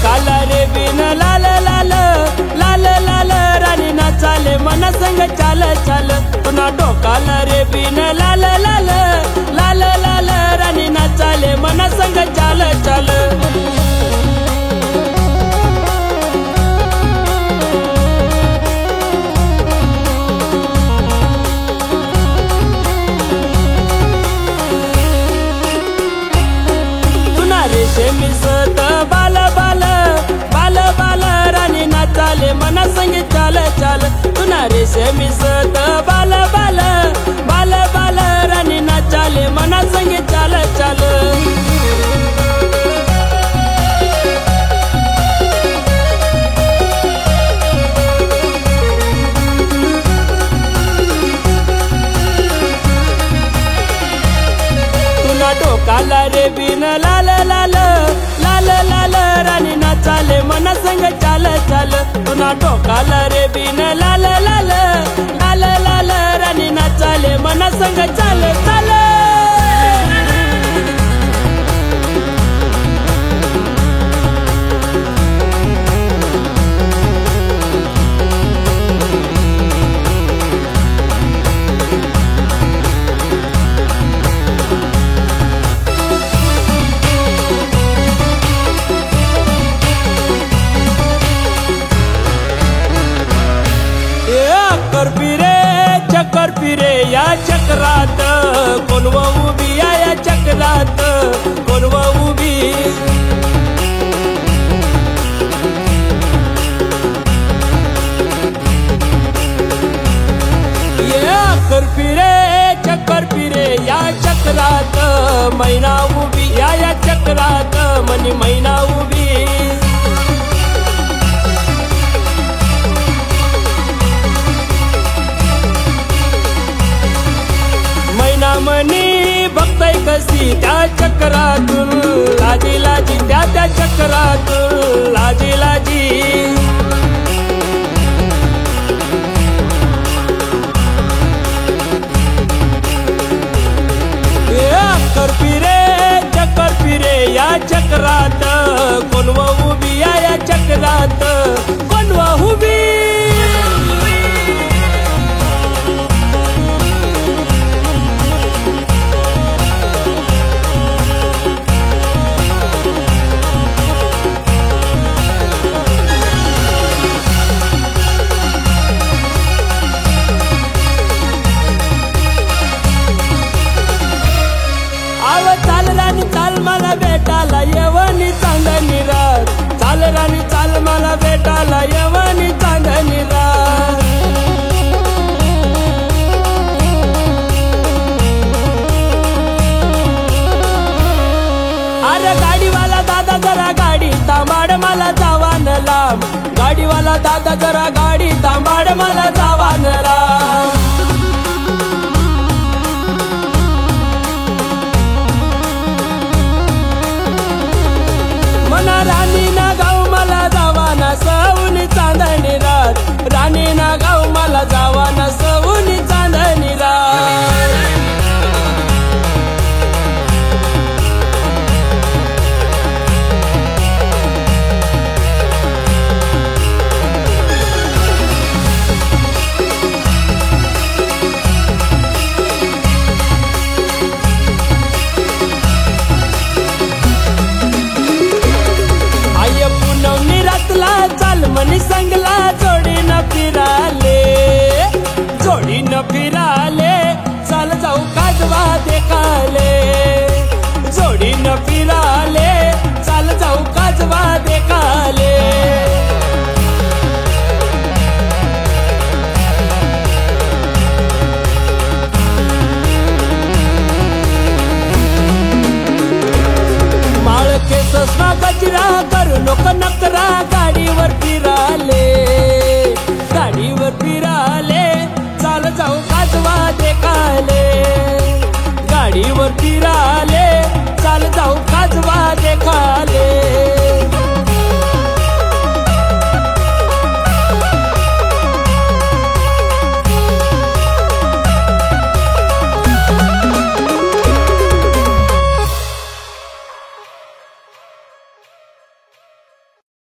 डोकाला रे बिन लाल लाल लाल लाल राणी नाचाले मन संग चाल चाल पुन्हा डोकाला रे बिन लाल लाल लाल लाल राणी नाचाले मन संग चाल चाल मिसत बाल बाल बाल बाल राणी नाचाले मन संग चाल चाल तुना रेशे मिसत बाल बाल बाल बाल राणी नाचाले मन संग चाल चाल तुना डोकाला रे बिन लाल लाल लाल लाल राणी नाचाले मन संग चाल चाल तुना डोकाला रे बिन लाल लाल लाल लाल राणी नाचाले मन संग चाल चाल चक्कर फिरे या चक्रात कोणव उभी या चक्रात कोणव उभी चक्कर फिरे या चक्रात मैना उभी या चक्रात मनी मैना उभी मनी बघताय कशी त्या चक्रातून लाजी लाजी त्या चक्रातून लाजी लाजी चक्कर फिरे या चक्रात कोणव उभी या चक्रात कोणव उभी चाल राणी चाल मला भेटाला येवनी चांदणी रात चाल राणी चाल मला भेटाला येवनी चांदणी रात अरे गाडीवाला दादा जरा गाडी तांबाड मला जावान लांब गाडीवाला दादा जरा गाडी तांबाड मला जावान लांब राणी ना गाव मला जावाना सवनी चांदणी रात राणी ना गाव मला जावाना सवनी चांदणी रात चाल मनी संगला जोडी न फिराले चाल जाऊ काजवा देखाले जोडी न फिराले चाल जाऊ काजवा देखाले माळ केस गजरा करू नको नकरा गाडीवर फिरा